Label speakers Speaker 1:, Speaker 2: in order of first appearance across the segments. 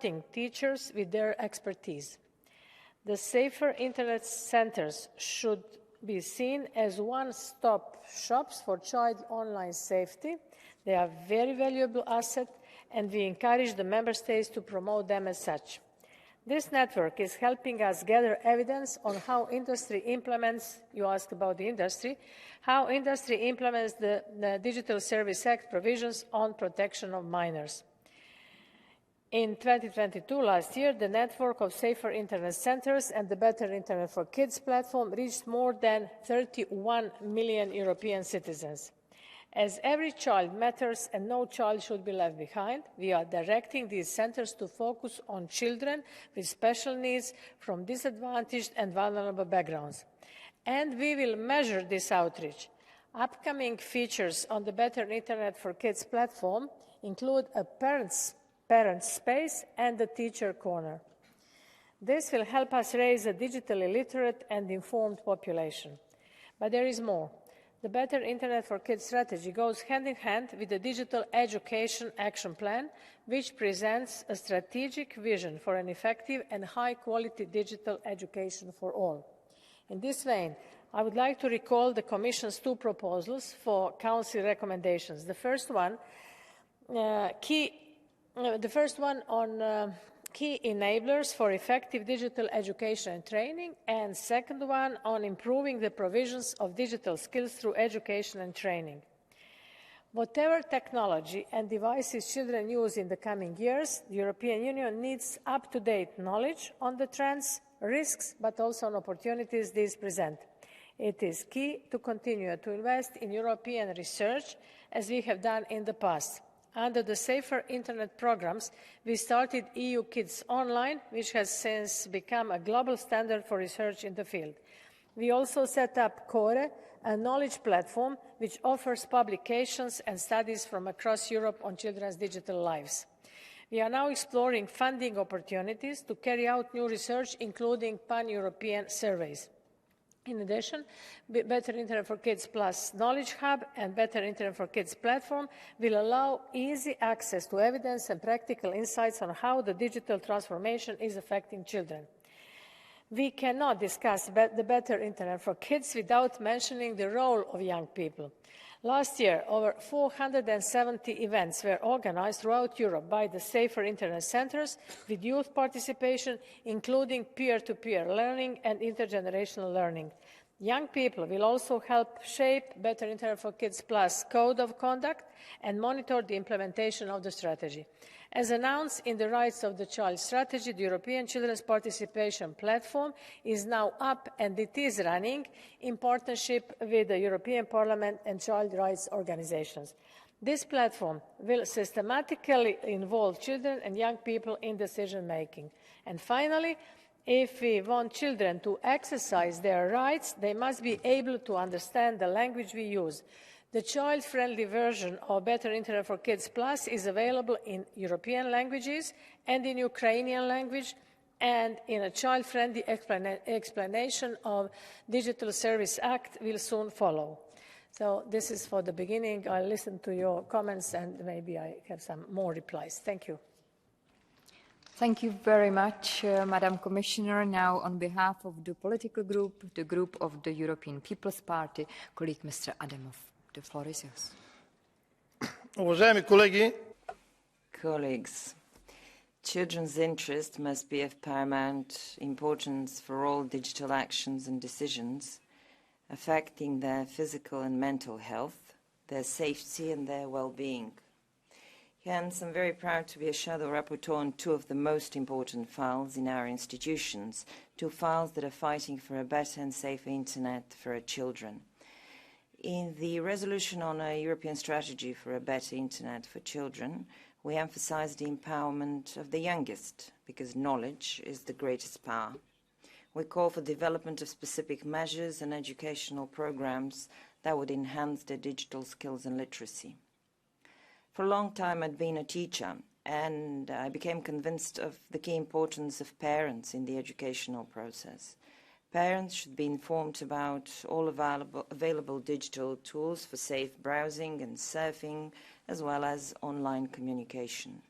Speaker 1: supporting teachers with their expertise. The Safer Internet Centres should be seen as one-stop shops for child online safety. They are a very valuable asset, and we encourage the Member States to promote them as such. This network is helping us gather evidence on how industry implements, you asked about the industry, how industry implements the Digital Service Act provisions on protection of minors. In 2022, last year, the network of Safer Internet Centres and the Better Internet for Kids platform reached more than 31 million European citizens. As every child matters and no child should be left behind, we are directing these centres to focus on children with special needs from disadvantaged and vulnerable backgrounds. And we will measure this outreach. Upcoming features on the Better Internet for Kids platform include a parent space and a teacher corner. This will help us raise a digitally literate and informed population. But there is more. The Better Internet for Kids strategy goes hand in hand with the Digital Education Action Plan, which presents a strategic vision for an effective and high-quality digital education for all. In this vein, I would like to recall the Commission's two proposals for Council recommendations. The first one on key enablers for effective digital education and training, and second one on improving the provisions of digital skills through education and training. Whatever technology and devices children use in the coming years, the European Union needs up-to-date knowledge on the trends, risks, but also on opportunities these present. It is key to continue to invest in European research as we have done in the past. Under the Safer Internet programmes, we started EU Kids Online, which has since become a global standard for research in the field. We also set up CORE, a knowledge platform which offers publications and studies from across Europe on children's digital lives. We are now exploring funding opportunities to carry out new research, including pan-European surveys. In addition, Better Internet for Kids Plus Knowledge Hub and Better Internet for Kids platform will allow easy access to evidence and practical insights on how the digital transformation is affecting children. We cannot discuss the Better Internet for Kids without mentioning the role of young people. Last year, over 470 events were organised throughout Europe by the Safer Internet Centres with youth participation, including peer-to-peer learning and intergenerational learning. Young people will also help shape Better Internet for Kids Plus Code of Conduct and monitor the implementation of the strategy. As announced in the Rights of the Child strategy, the European Children's Participation Platform is now up and it is running in partnership with the European Parliament and child rights organisations. This platform will systematically involve children and young people in decision-making. And finally, if we want children to exercise their rights, they must be able to understand the language we use. The child-friendly version of Better Internet for Kids Plus is available in European languages and in Ukrainian language, and in a child-friendly explanation of Digital Service Act will soon follow. So this is for the beginning. I'll listen to your comments and maybe I have some more replies. Thank you.
Speaker 2: Thank you very much, Madam Commissioner. Now, on behalf of the political group, the group of the European People's Party, colleague Mr. Adamov. The floor is yours.
Speaker 3: Уважаеми колеги,
Speaker 4: colleagues, children's interest must be of paramount importance for all digital actions and decisions affecting their physical and mental health, their safety and their well-being. Hence, I'm very proud to be a shadow rapporteur on two of the most important files in our institutions, two files that are fighting for a better and safer internet for our children. In the resolution on a European strategy for a better internet for children, we emphasize the empowerment of the youngest, because knowledge is the greatest power. We call for development of specific measures and educational programs that would enhance their digital skills and literacy. For a long time, I'd been a teacher, and I became convinced of the key importance of parents in the educational process. Parents should be informed about all available digital tools for safe browsing and surfing, as well as online communication.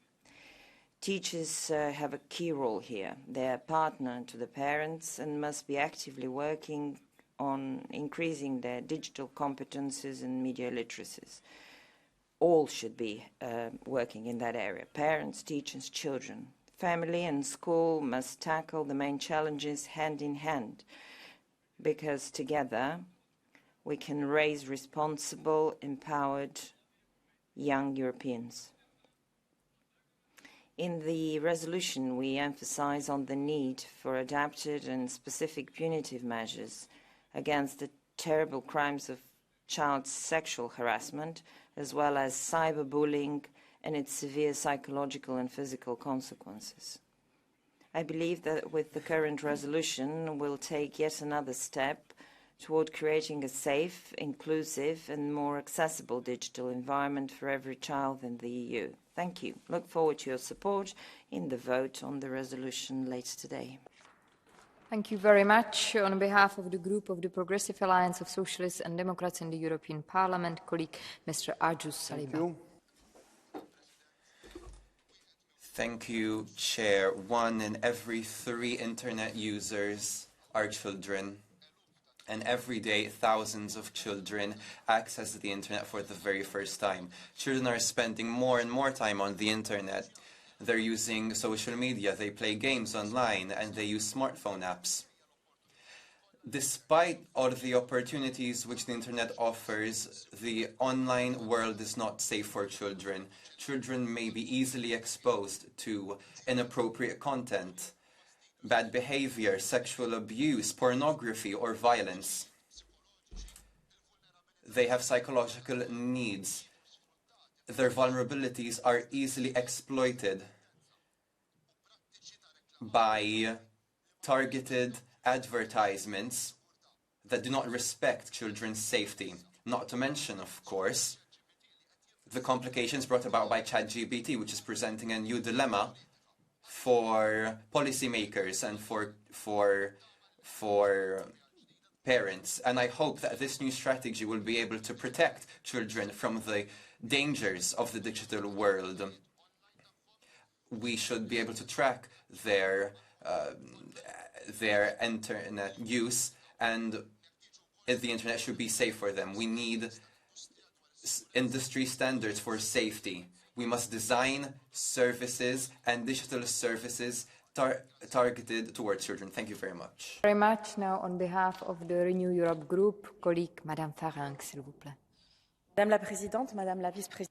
Speaker 4: Teachers have a key role here. They are a partner to the parents and must be actively working on increasing their digital competences and media literacies. All should be working in that area. Parents, teachers, children. Family and school must tackle the main challenges hand in hand, because together we can raise responsible, empowered young Europeans. In the resolution, we emphasize on the need for adapted and specific punitive measures against the terrible crimes of child sexual harassment, as well as cyberbullying and its severe psychological and physical consequences. I believe that with the current resolution, we'll take yet another step toward creating a safe, inclusive and more accessible digital environment for every child in the EU. Thank you. Look forward to your support in the vote on the resolution later today.
Speaker 2: Thank you very much. On behalf of the group of the Progressive Alliance of Socialists and Democrats in the European Parliament, colleague Mr. Arjus Saliba.
Speaker 5: Thank you, Chair. 1 in every 3 internet users are children. And every day, thousands of children access the internet for the very first time. Children are spending more and more time on the internet. They're using social media, they play games online, and they use smartphone apps. Despite all of the opportunities which the internet offers, the online world is not safe for children. Children may be easily exposed to inappropriate content, bad behavior, sexual abuse, pornography, or violence. They have psychological needs. Their vulnerabilities are easily exploited by targeted advertisements that do not respect children's safety. Not to mention, of course, the complications brought about by ChatGPT, which is presenting a new dilemma for policymakers and for parents. And I hope that this new strategy will be able to protect children from the dangers of the digital world. We should be able to track their internet use, and the internet should be safe for them. We need industry standards for safety. We must design services and digital services targeted towards children. Thank you very much.
Speaker 2: Very much. Now, on behalf of the Renew Europe group, colleague Madame Farang, s'il vous plaît.
Speaker 6: Madame la Présidente, Madame la Vice-Présidente.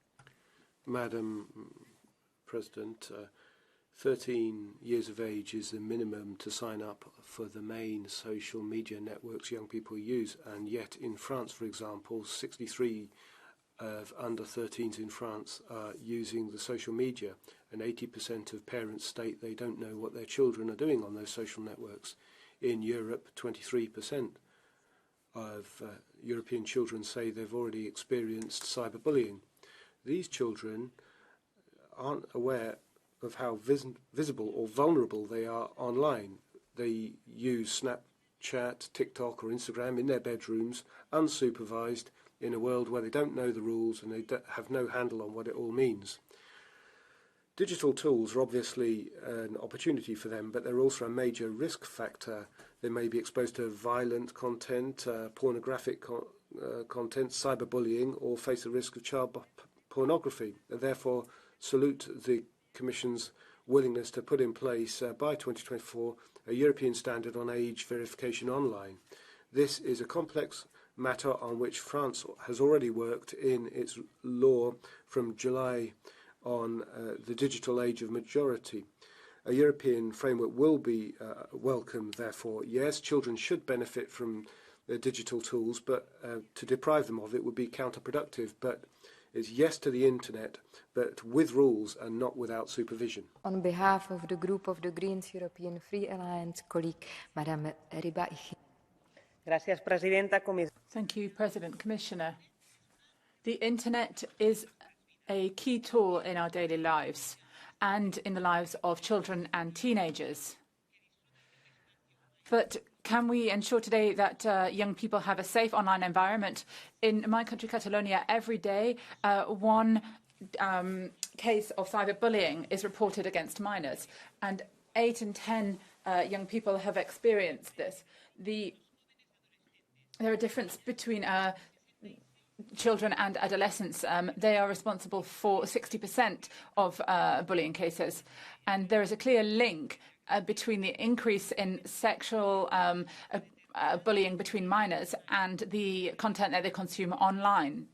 Speaker 7: Madam President, 13 years of age is the minimum to sign up for the main social media networks young people use, and yet in France, for example, 63 of under 13s in France are using the social media, and 80% of parents state they don't know what their children are doing on those social networks. In Europe, 23% of European children say they've already experienced cyberbullying. These children aren't aware of how visible or vulnerable they are online. They use Snapchat, TikTok or Instagram in their bedrooms, unsupervised, in a world where they don't know the rules and they have no handle on what it all means. Digital tools are obviously an opportunity for them, but they're also a major risk factor. They may be exposed to violent content, pornographic content, cyberbullying, or face the risk of child pornography. And therefore, salute the Commission's willingness to put in place by 2024 a European standard on age verification online. This is a complex matter on which France has already worked in its law from July on the digital age of majority. A European framework will be welcome, therefore. Yes, children should benefit from the digital tools, but to deprive them of it would be counterproductive. But it's yes to the internet, but with rules and not without supervision.
Speaker 2: On behalf of the group of the Greens European Free Alliance, colleague Madame Riba.
Speaker 6: Gracias, Presidenta.
Speaker 8: Thank you, President, Commissioner. The internet is a key tool in our daily lives and in the lives of children and teenagers. But can we ensure today that young people have a safe online environment? In my country, Catalonia, every day, one case of cyberbullying is reported against minors, and 8 in 10 young people have experienced this. There are differences between children and adolescents. They are responsible for 60% of bullying cases, and there is a clear link between the increase in sexual bullying between minors and the content that they consume online.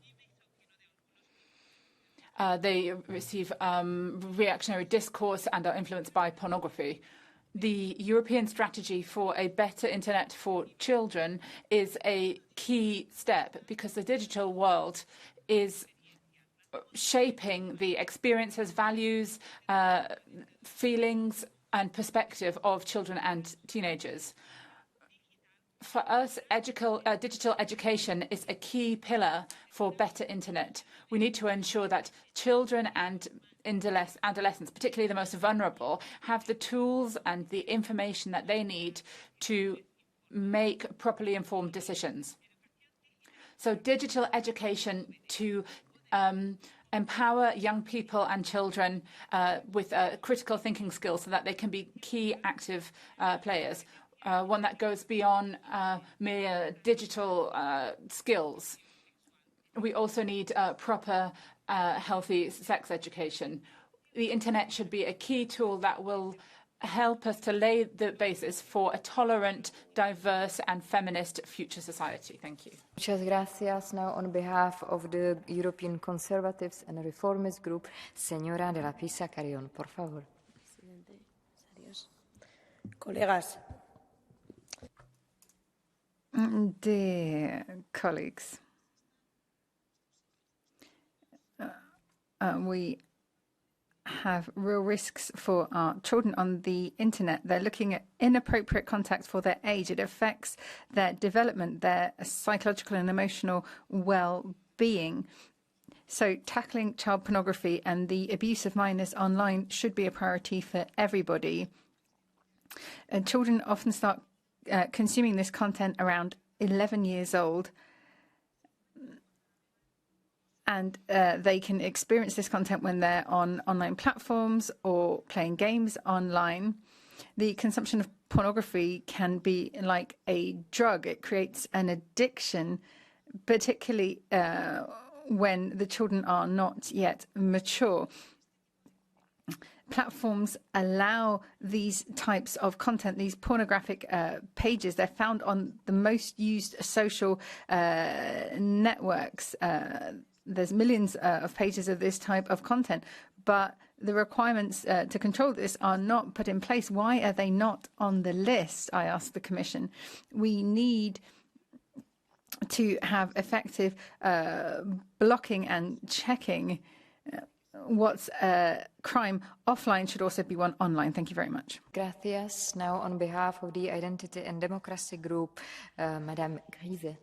Speaker 8: They receive reactionary discourse and are influenced by pornography. The European strategy for a better internet for children is a key step because the digital world is shaping the experiences, values, feelings and perspective of children and teenagers. For us, digital education is a key pillar for better internet. We need to ensure that children and adolescents, particularly the most vulnerable, have the tools and the information that they need to make properly informed decisions. So digital education to empower young people and children with critical thinking skills so that they can be key active players. One that goes beyond mere digital skills. We also need proper, healthy sex education. The internet should be a key tool that will help us to lay the basis for a tolerant, diverse and feminist future society. Thank you.
Speaker 2: Muchas gracias. Now on behalf of the European Conservatives and Reformist Group, Señora de la Pisa Carrión, por favor.
Speaker 6: Colegas.
Speaker 9: Dear colleagues, we have real risks for our children on the internet. They're looking at inappropriate content for their age. It affects their development, their psychological and emotional well-being. So tackling child pornography and the abuse of minors online should be a priority for everybody. Children often start consuming this content around 11 years old, and they can experience this content when they're on online platforms or playing games online. The consumption of pornography can be like a drug. It creates an addiction, particularly when the children are not yet mature. Platforms allow these types of content, these pornographic pages. They're found on the most used social networks. There's millions of pages of this type of content, but the requirements to control this are not put in place. Why are they not on the list? I ask the Commission. We need to have effective blocking and checking. What's a crime offline should also be one online. Thank you very much.
Speaker 2: Gracias. Now, on behalf of the Identity and Democracy Group, Madame Grise.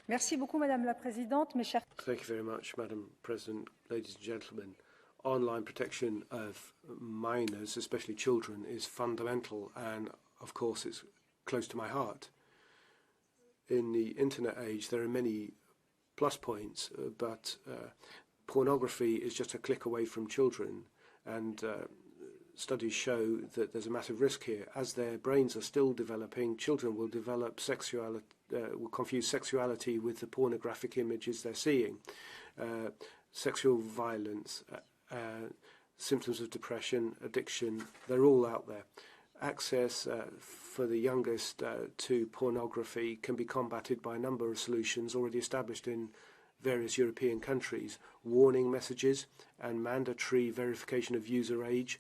Speaker 6: Merci beaucoup, Madame la Présidente. Mes chers...
Speaker 7: Thank you very much, Madam President, ladies and gentlemen. Online protection of minors, especially children, is fundamental, and of course it's close to my heart. In the internet age, there are many plus points, but pornography is just a click away from children, and studies show that there's a massive risk here. As their brains are still developing, children will develop sexuality, will confuse sexuality with the pornographic images they're seeing. Sexual violence, symptoms of depression, addiction, they're all out there. Access for the youngest to pornography can be combated by a number of solutions already established in various European countries. Warning messages and mandatory verification of user age,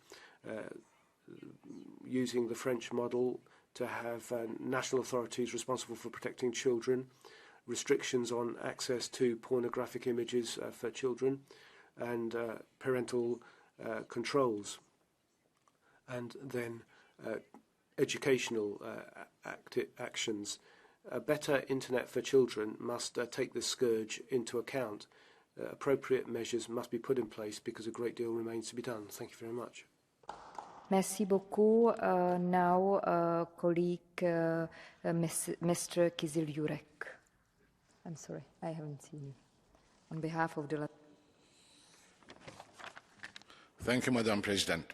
Speaker 7: using the French model to have national authorities responsible for protecting children, restrictions on access to pornographic images for children, and parental controls, and then educational actions. A better internet for children must take this scourge into account. Appropriate measures must be put in place because a great deal remains to be done. Thank you very much.
Speaker 2: Merci beaucoup. Now, colleague Mr. Kizil-Jurek. I'm sorry, I haven't seen you. On behalf of the...
Speaker 10: Thank you, Madam President.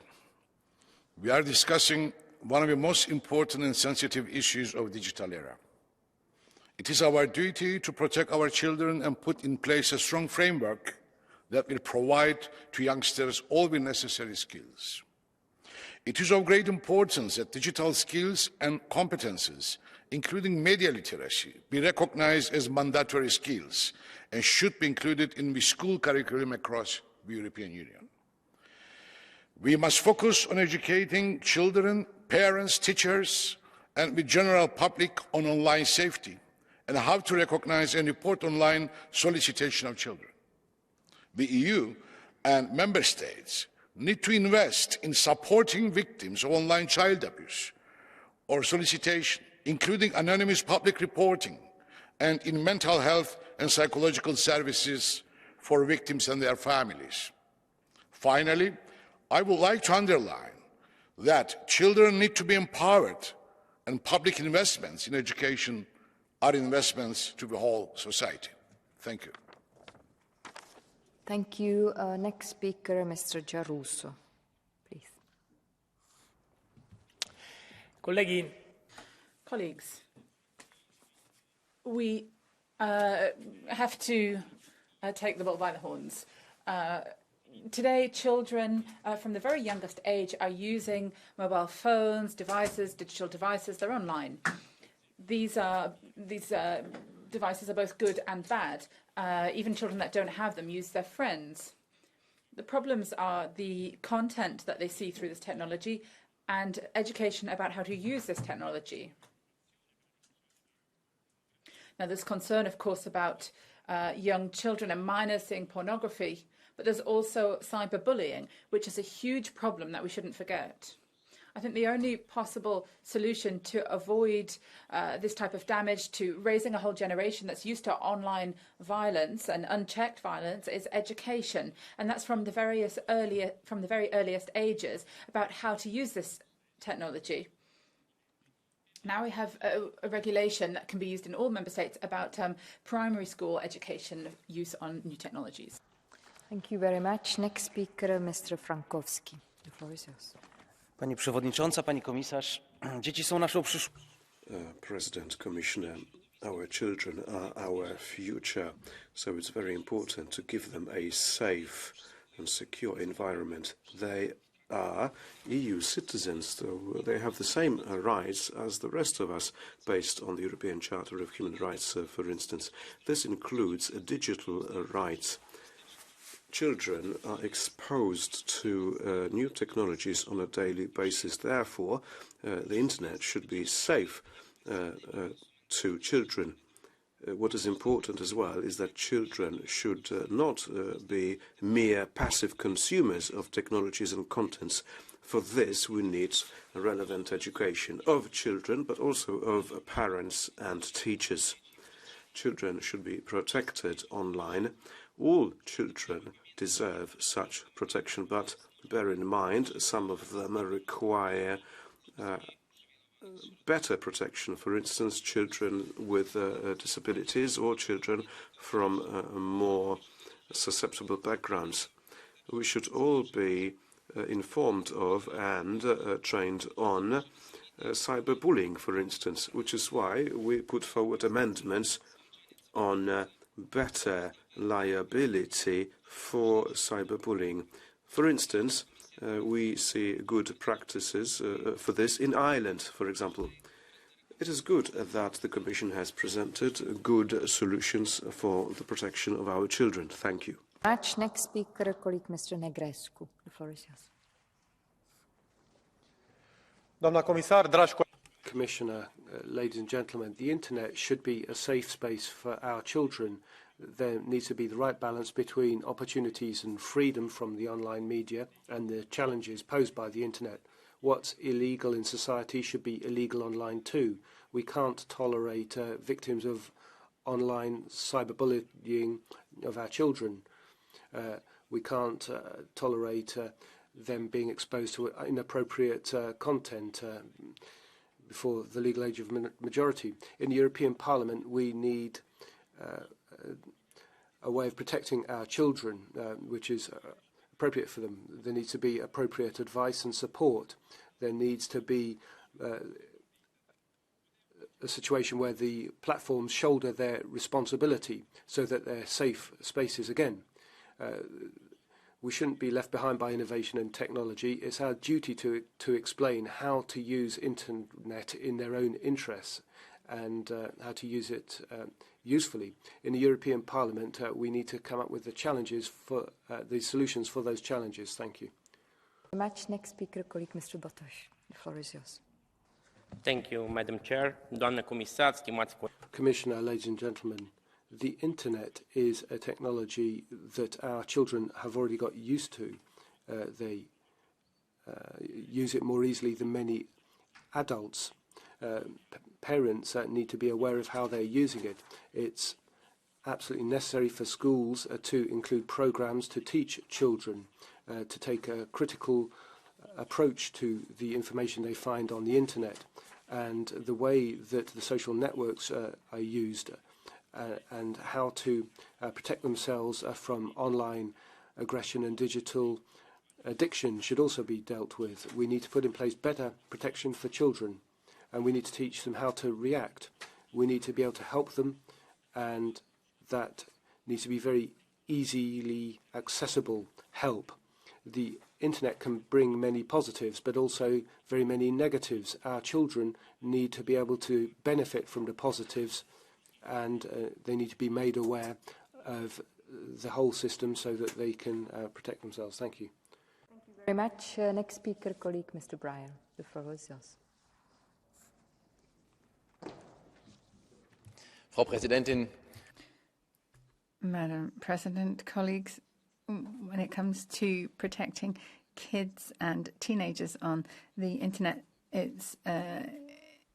Speaker 10: We are discussing one of the most important and sensitive issues of the digital era. It is our duty to protect our children and put in place a strong framework that will provide to youngsters all the necessary skills. It is of great importance that digital skills and competences, including media literacy, be recognized as mandatory skills and should be included in the school curriculum across the European Union. We must focus on educating children, parents, teachers, and the general public on online safety and how to recognize and report online solicitation of children. The EU and member states need to invest in supporting victims of online child abuse or solicitation, including anonymous public reporting, and in mental health and psychological services for victims and their families. Finally, I would like to underline that children need to be empowered, and public investments in education are investments to the whole society. Thank you.
Speaker 2: Thank you. Next speaker, Mr. Giarrusso, please.
Speaker 8: Colleagues, we have to take the bull by the horns. Today, children from the very youngest age are using mobile phones, devices, digital devices. They're online. These devices are both good and bad. Even children that don't have them use their friends. The problems are the content that they see through this technology and education about how to use this technology. Now, there's concern, of course, about young children and minors seeing pornography, but there's also cyberbullying, which is a huge problem that we shouldn't forget. I think the only possible solution to avoid this type of damage, to raising a whole generation that's used to online violence and unchecked violence, is education, and that's from the very earliest ages about how to use this technology. Now we have a regulation that can be used in all member states about primary school education use on new technologies.
Speaker 2: Thank you very much. Next speaker, Mr. Frankowski. The floor is yours.
Speaker 11: Pani Przewodnicząca, Pani Komisarz, dzieci są naszą przyszłością.
Speaker 7: President, Commissioner, our children are our future, so it's very important to give them a safe and secure environment. They are EU citizens, so they have the same rights as the rest of us, based on the European Charter of Human Rights, for instance. This includes digital rights. Children are exposed to new technologies on a daily basis. Therefore, the internet should be safe to children. What is important as well is that children should not be mere passive consumers of technologies and contents. For this, we need a relevant education of children, but also of parents and teachers. Children should be protected online. All children deserve such protection, but bear in mind some of them require better protection. For instance, children with disabilities or children from more susceptible backgrounds. We should all be informed of and trained on cyberbullying, for instance, which is why we put forward amendments on better liability for cyberbullying. For instance, we see good practices for this in Ireland, for example. It is good that the Commission has presented good solutions for the protection of our children. Thank you.
Speaker 2: Next speaker, colleague Mr. Negrescu. The floor is yours.
Speaker 12: Doamna comisar, dragi colegi.
Speaker 7: Commissioner, ladies and gentlemen, the internet should be a safe space for our children. There needs to be the right balance between opportunities and freedom from the online media and the challenges posed by the internet. What's illegal in society should be illegal online too. We can't tolerate victims of online cyberbullying of our children. We can't tolerate them being exposed to inappropriate content before the legal age of majority. In the European Parliament, we need a way of protecting our children, which is appropriate for them. There needs to be appropriate advice and support. There needs to be a situation where the platforms shoulder their responsibility so that they're safe spaces again. We shouldn't be left behind by innovation and technology. It's our duty to explain how to use internet in their own interests and how to use it usefully. In the European Parliament, we need to come up with the challenges for the solutions for those challenges. Thank you.
Speaker 2: Much. Next speaker, colleague Mr. Botosh. The floor is yours.
Speaker 13: Thank you, Madam Chair. Doamnă comisar, stimați colegi.
Speaker 7: Commissioner, ladies and gentlemen, the internet is a technology that our children have already got used to. They use it more easily than many adults. Parents need to be aware of how they're using it. It's absolutely necessary for schools to include programs to teach children to take a critical approach to the information they find on the internet and the way that the social networks are used and how to protect themselves from online aggression and digital addiction should also be dealt with. We need to put in place better protection for children, and we need to teach them how to react. We need to be able to help them, and that needs to be very easily accessible help. The internet can bring many positives, but also very many negatives. Our children need to be able to benefit from the positives, and they need to be made aware of the whole system so that they can protect themselves. Thank you.
Speaker 2: Thank you very much. Next speaker, colleague Mr. Bryan. The floor is yours.
Speaker 14: Frau Präsidentin.
Speaker 9: Madam President, colleagues, when it comes to protecting kids and teenagers on the internet, it's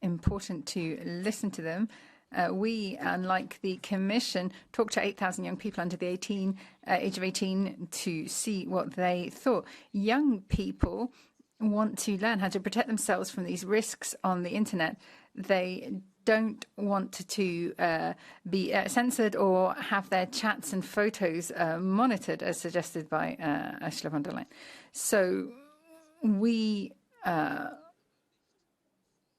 Speaker 9: important to listen to them. We, unlike the Commission, talked to 8,000 young people under the age of 18 to see what they thought. Young people want to learn how to protect themselves from these risks on the internet. They don't want to be censored or have their chats and photos monitored, as suggested by Ursula von der Leyen. So we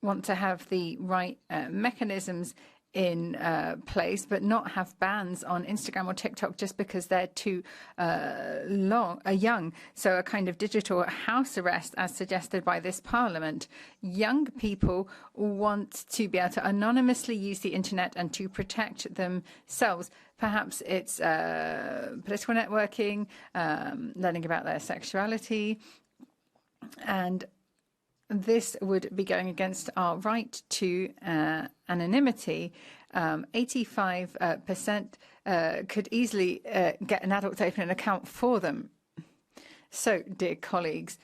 Speaker 9: want to have the right mechanisms in place, but not have bans on Instagram or TikTok just because they're too young. So a kind of digital house arrest, as suggested by this Parliament. Young people want to be able to anonymously use the internet and to protect themselves. Perhaps it's political networking, learning about their sexuality, and this would be going against our right to anonymity. 85% could easily get an adult to open an account for them. So, dear colleagues,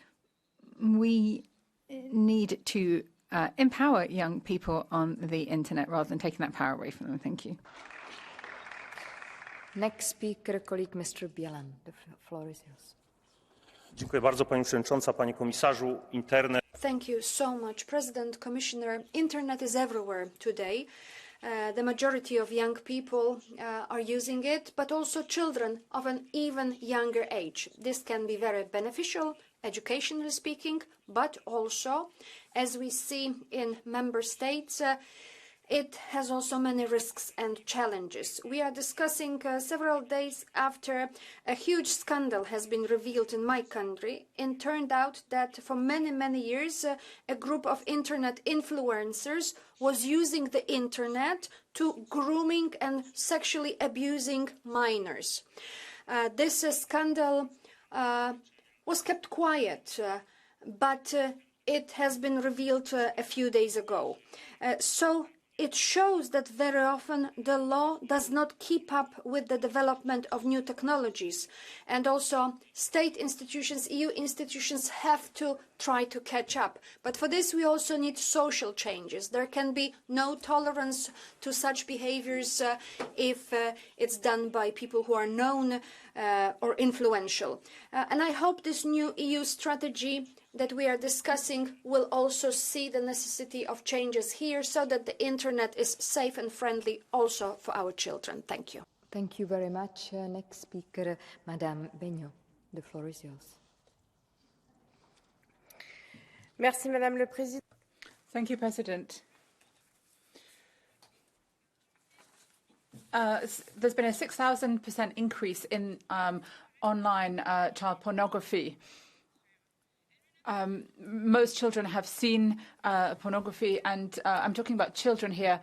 Speaker 9: we need to empower young people on the internet rather than taking that power away from them. Thank you.
Speaker 2: Next speaker, colleague Mr. Bielan. The floor is yours.
Speaker 12: Dziękuję bardzo, Pani Przewodnicząca, Panie Komisarzu. Internet.
Speaker 15: Thank you so much, President, Commissioner. Internet is everywhere today. The majority of young people are using it, but also children of an even younger age. This can be very beneficial, educationally speaking, but also, as we see in member states, it has also many risks and challenges. We are discussing several days after a huge scandal has been revealed in my country, and turned out that for many years a group of internet influencers was using the internet to grooming and sexually abusing minors. This scandal was kept quiet, but it has been revealed a few days ago. So it shows that very often the law does not keep up with the development of new technologies, and also state institutions, EU institutions have to try to catch up. But for this we also need social changes. There can be no tolerance to such behaviors if it's done by people who are known or influential. And I hope this new EU strategy that we are discussing will also see the necessity of changes here so that the internet is safe and friendly also for our children. Thank you.
Speaker 2: Thank you very much. Next speaker, Madame Beignet. The floor is yours.
Speaker 1: Merci, Madame le Président.
Speaker 8: Thank you, President. There's been a 6,000% increase in online child pornography. Most children have seen pornography, and I'm talking about children here.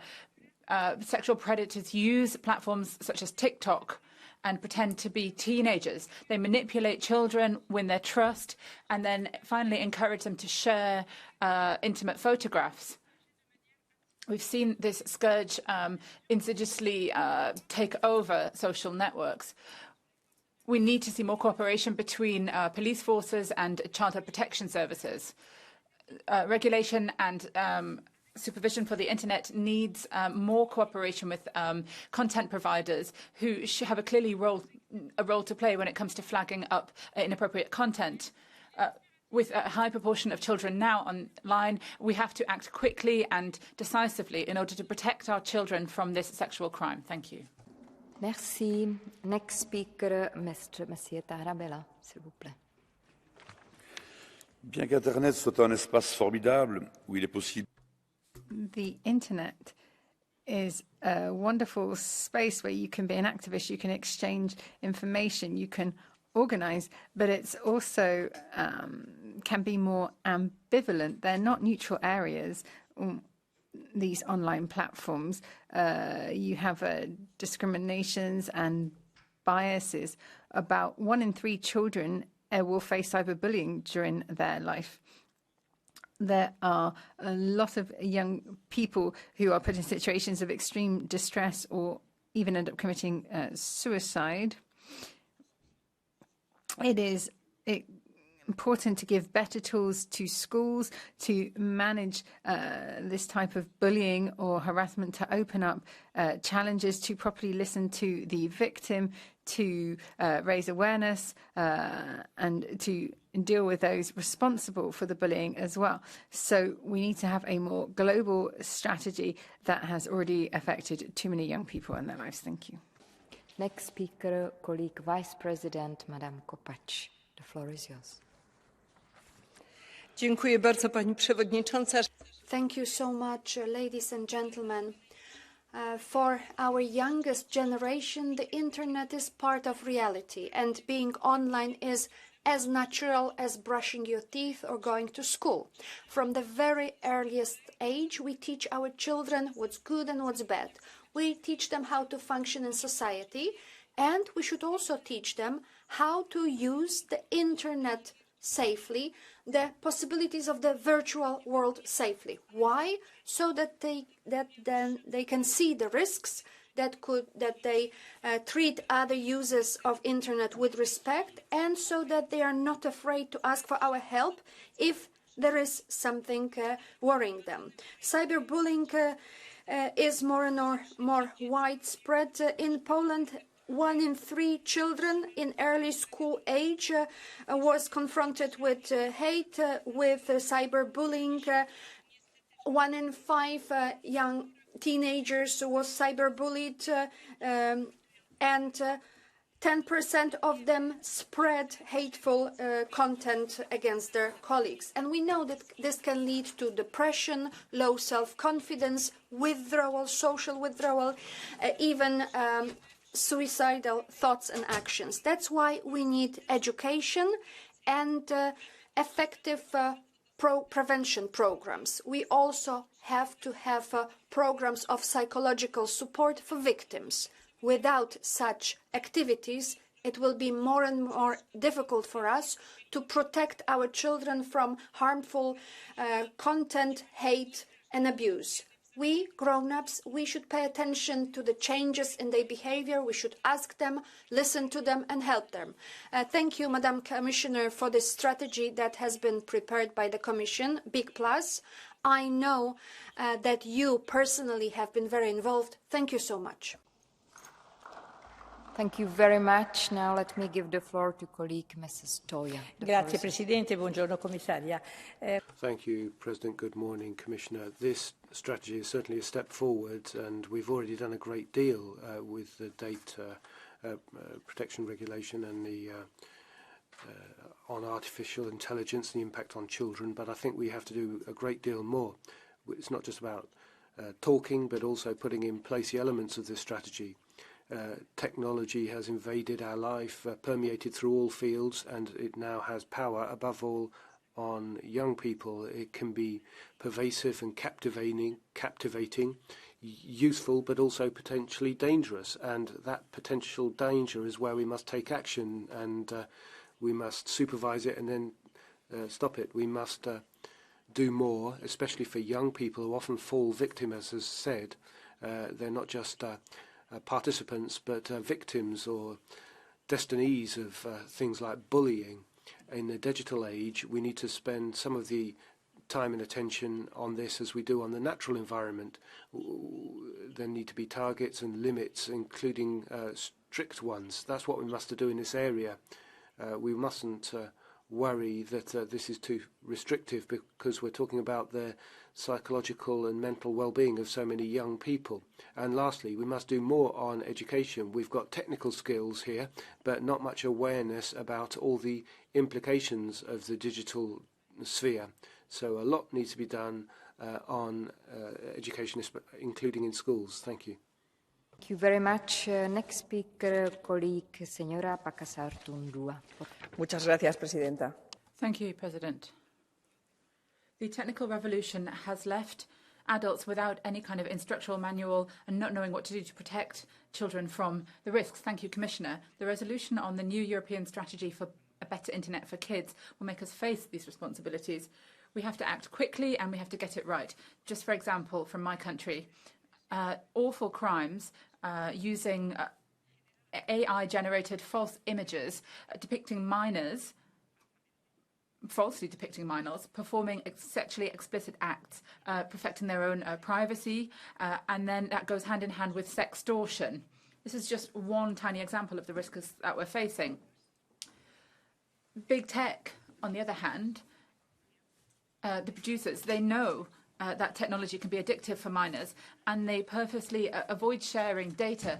Speaker 8: Sexual predators use platforms such as TikTok and pretend to be teenagers. They manipulate children, win their trust, and then finally encourage them to share intimate photographs. We've seen this scourge insidiously take over social networks. We need to see more cooperation between police forces and childhood protection services. Regulation and supervision for the internet needs more cooperation with content providers who should have a role to play when it comes to flagging up inappropriate content. With a high proportion of children now online, we have to act quickly and decisively in order to protect our children from this sexual crime. Thank you.
Speaker 2: Merci. Next speaker, Monsieur Tarabella, s'il vous plaît.
Speaker 14: Bien qu'Internet soit un espace formidable où il est possible.
Speaker 9: The internet is a wonderful space where you can be an activist, you can exchange information, you can organize, but it's also can be more ambivalent. They're not neutral areas, these online platforms. You have discriminations and biases. About 1 in 3 children will face cyberbullying during their life. There are a lot of young people who are put in situations of extreme distress or even end up committing suicide. It is important to give better tools to schools to manage this type of bullying or harassment, to open up challenges, to properly listen to the victim, to raise awareness and to deal with those responsible for the bullying as well. So we need to have a more global strategy that has already affected too many young people in their lives. Thank you.
Speaker 2: Next speaker, colleague Vice President, Madame Kopacz. The floor is yours.
Speaker 16: Dziękuję bardzo, Pani Przewodnicząca.
Speaker 15: Thank you so much, ladies and gentlemen. For our youngest generation, the internet is part of reality, and being online is as natural as brushing your teeth or going to school. From the very earliest age, we teach our children what's good and what's bad. We teach them how to function in society, and we should also teach them how to use the internet safely, the possibilities of the virtual world safely. Why? So that then they can see the risks, that they treat other users of internet with respect, and so that they are not afraid to ask for our help if there is something worrying them. Cyberbullying is more and more widespread in Poland. 1 in 3 children in early school age was confronted with hate, with cyberbullying. 1 in 5 young teenagers was cyberbullied, and 10% of them spread hateful content against their colleagues. And we know that this can lead to depression, low self-confidence, withdrawal, social withdrawal, even suicidal thoughts and actions. That's why we need education and effective prevention programs. We also have to have programs of psychological support for victims. Without such activities, it will be more and more difficult for us to protect our children from harmful content, hate, and abuse. We, grown-ups, we should pay attention to the changes in their behavior. We should ask them, listen to them, and help them. Thank you, Madam Commissioner, for this strategy that has been prepared by the Commission. Big plus. I know that you personally have been very involved. Thank you so much.
Speaker 2: Thank you very much. Now let me give the floor to colleague Mrs. Toia.
Speaker 17: Grazie Presidente, buongiorno Commissaria.
Speaker 7: Thank you, President. Good morning, Commissioner. This strategy is certainly a step forward, and we've already done a great deal with the data protection regulation and the on artificial intelligence and the impact on children, but I think we have to do a great deal more. It's not just about talking, but also putting in place the elements of this strategy. Technology has invaded our life, permeated through all fields, and it now has power, above all, on young people. It can be pervasive and captivating, useful, but also potentially dangerous. And that potential danger is where we must take action, and we must supervise it and then stop it. We must do more, especially for young people who often fall victim, as is said. They're not just participants, but victims or destinies of things like bullying. In the digital age, we need to spend some of the time and attention on this as we do on the natural environment. There need to be targets and limits, including strict ones. That's what we must do in this area. We mustn't worry that this is too restrictive, because we're talking about the psychological and mental well-being of so many young people. And lastly, we must do more on education. We've got technical skills here, but not much awareness about all the implications of the digital sphere. So a lot needs to be done on education, including in schools. Thank you.
Speaker 2: Thank you very much. Next speaker, colleague, señora Pakasar-Tundua.
Speaker 16: Muchas gracias, Presidenta.
Speaker 8: Thank you, President. The technical revolution has left adults without any kind of instructional manual and not knowing what to do to protect children from the risks. Thank you, Commissioner. The resolution on the new European strategy for a better internet for kids will make us face these responsibilities. We have to act quickly and we have to get it right. Just for example, from my country, awful crimes using AI-generated false images depicting minors, falsely depicting minors, performing sexually explicit acts, perfecting their own privacy, and then that goes hand in hand with sextortion. This is just one tiny example of the risks that we're facing. Big tech, on the other hand, the producers, they know that technology can be addictive for minors, and they purposely avoid sharing data.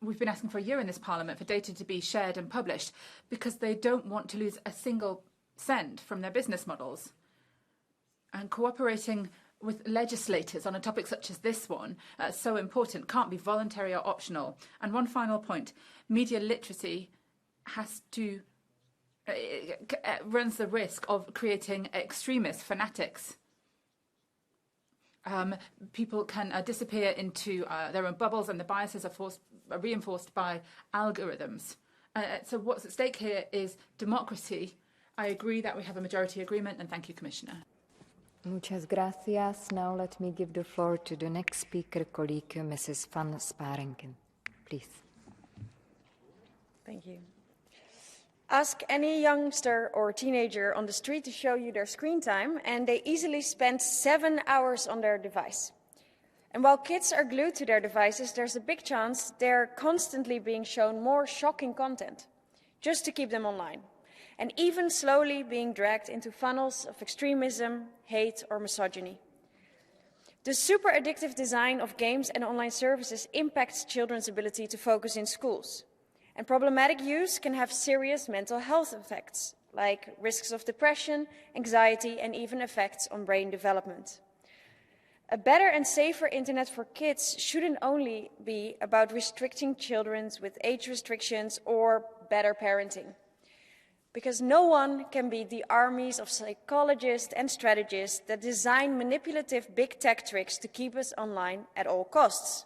Speaker 8: We've been asking for a year in this Parliament for data to be shared and published because they don't want to lose a single cent from their business models. And cooperating with legislators on a topic such as this one, so important, can't be voluntary or optional. And one final point, media literacy has to runs the risk of creating extremist fanatics. People can disappear into their own bubbles, and the biases are reinforced by algorithms. So what's at stake here is democracy. I agree that we have a majority agreement, and thank you, Commissioner.
Speaker 2: Muchas gracias. Now let me give the floor to the next speaker, colleague, Mrs. Van Sparenken. Please.
Speaker 18: Thank you. Ask any youngster or teenager on the street to show you their screen time, and they easily spend 7 hours on their device. And while kids are glued to their devices, there's a big chance they're constantly being shown more shocking content, just to keep them online, and even slowly being dragged into funnels of extremism, hate, or misogyny. The super addictive design of games and online services impacts children's ability to focus in schools. And problematic use can have serious mental health effects, like risks of depression, anxiety, and even effects on brain development. A better and safer internet for kids shouldn't only be about restricting children with age restrictions or better parenting, because no one can beat the armies of psychologists and strategists that design manipulative big tech tricks to keep us online at all costs.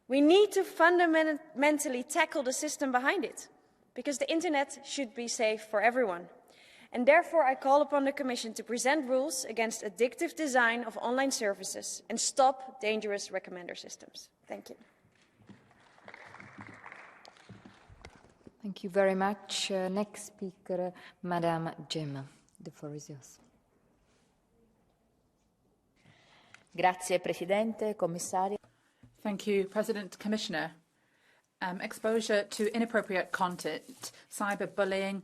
Speaker 18: We need to fundamentally tackle the system behind it, because the internet should be safe for everyone. And therefore, I call upon the Commission to present rules against addictive design of online services and stop dangerous recommender systems. Thank you.
Speaker 2: Thank you very much. Next speaker, Madame Gemma. The floor is yours.
Speaker 17: Grazie, Presidente, Commissario.
Speaker 8: Thank you, President, Commissioner. Exposure to inappropriate content, cyberbullying,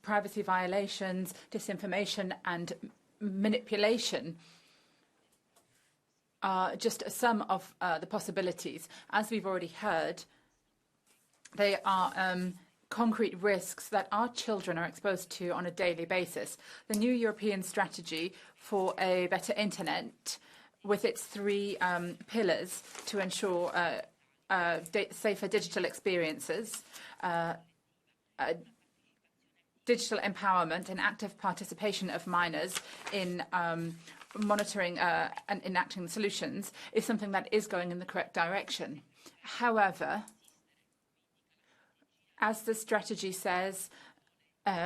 Speaker 8: privacy violations, disinformation and manipulation are just some of the possibilities. As we've already heard, they are concrete risks that our children are exposed to on a daily basis. The new European strategy for a better internet, with its three pillars to ensure safer digital experiences, digital empowerment and active participation of minors in monitoring and enacting solutions, is something that is going in the correct direction. However, as the strategy says,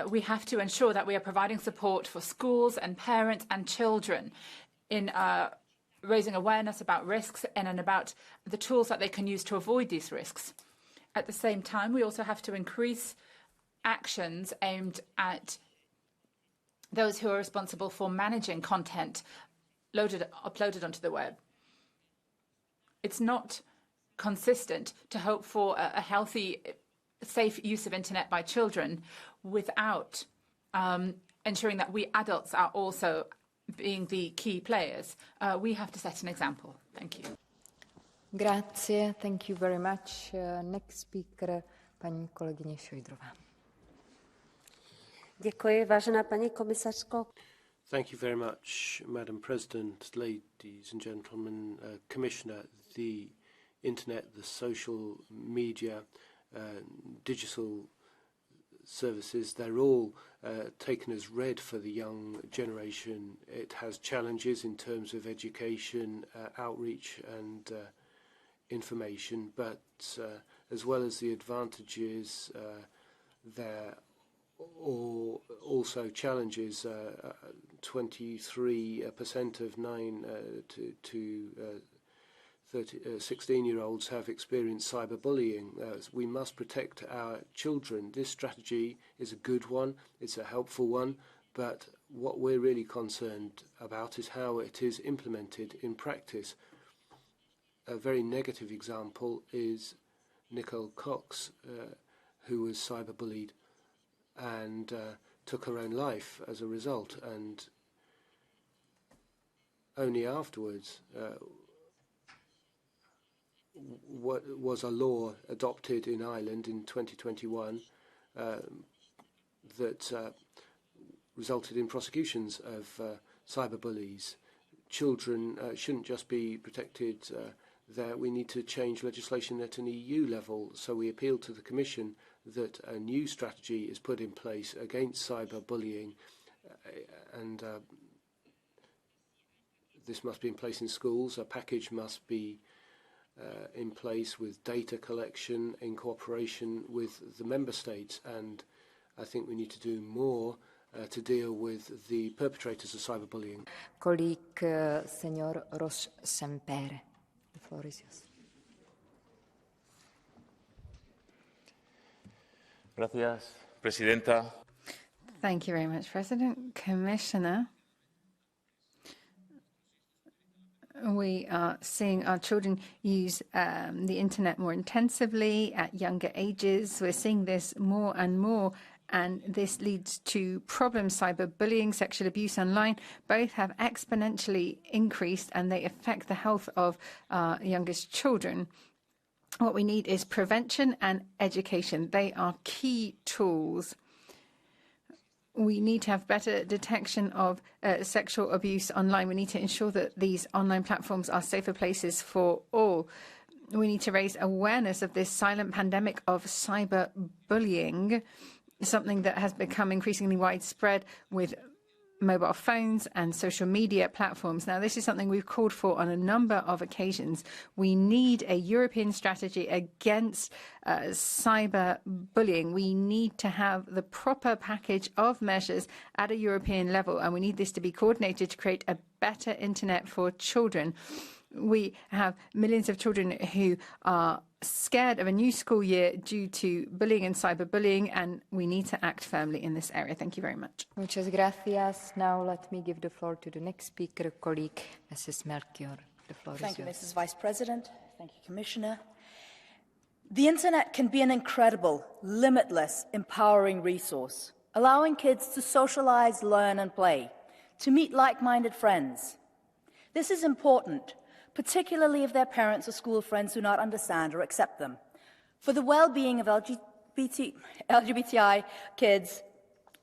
Speaker 8: we have to ensure that we are providing support for schools and parents and children in raising awareness about risks and about the tools that they can use to avoid these risks. At the same time, we also have to increase actions aimed at those who are responsible for managing content uploaded onto the web. It's not consistent to hope for a healthy, safe use of internet by children without ensuring that we adults are also being the key players. We have to set an example. Thank you.
Speaker 2: Grazie, thank you very much. Next speaker, paní kolegyně Šojdrová.
Speaker 19: Děkuji, vážená paní komisařko.
Speaker 7: Thank you very much, Madam President, ladies and gentlemen, Commissioner. The internet, the social media, digital services, they're all taken as read for the young generation. It has challenges in terms of education, outreach and information, but as well as the advantages, there are also challenges. 23% of 9 to 16-year-olds have experienced cyberbullying. We must protect our children. This strategy is a good one, it's a helpful one, but what we're really concerned about is how it is implemented in practice. A very negative example is Nicole Cox, who was cyberbullied and took her own life as a result, and only afterwards what was a law adopted in Ireland in 2021 that resulted in prosecutions of cyberbullies. Children shouldn't just be protected there. We need to change legislation at an EU level, so we appeal to the Commission that a new strategy is put in place against cyberbullying, and this must be in place in schools. A package must be in place with data collection in cooperation with the member states, and I think we need to do more to deal with the perpetrators of cyberbullying.
Speaker 2: Colleague Senor Ros Sempere, the floor is yours.
Speaker 20: Gracias, Presidenta.
Speaker 9: Thank you very much, President. Commissioner, we are seeing our children use the internet more intensively at younger ages. We're seeing this more and more, and this leads to problems. Cyberbullying, sexual abuse online, both have exponentially increased, and they affect the health of our youngest children. What we need is prevention and education. They are key tools. We need to have better detection of sexual abuse online. We need to ensure that these online platforms are safer places for all. We need to raise awareness of this silent pandemic of cyberbullying, something that has become increasingly widespread with mobile phones and social media platforms. Now, this is something we've called for on a number of occasions. We need a European strategy against cyberbullying. We need to have the proper package of measures at a European level, and we need this to be coordinated to create a better internet for children. We have millions of children who are scared of a new school year due to bullying and cyberbullying, and we need to act firmly in this area. Thank you very much.
Speaker 2: Muchas gracias. Now let me give the floor to the next speaker, colleague Mrs. Melchior. The floor is yours.
Speaker 21: Thank you, Mrs. Vice President. Thank you, Commissioner. The internet can be an incredible, limitless, empowering resource, allowing kids to socialize, learn, and play, to meet like-minded friends. This is important, particularly if their parents or school friends do not understand or accept them. For the well-being of LGBTI kids,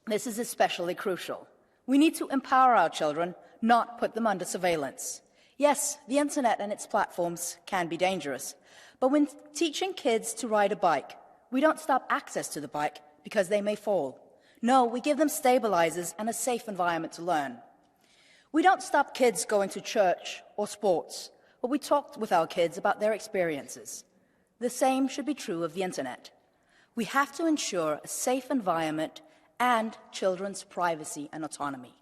Speaker 21: this is especially crucial. We need to empower our children, not put them under surveillance. Yes, the internet and its platforms can be dangerous, but when teaching kids to ride a bike, we don't stop access to the bike because they may fall. No, we give them stabilizers and a safe environment to learn. We don't stop kids going to church or sports, but we talk with our kids about their experiences. The same should be true of the internet. We have to ensure a safe environment and children's privacy and autonomy.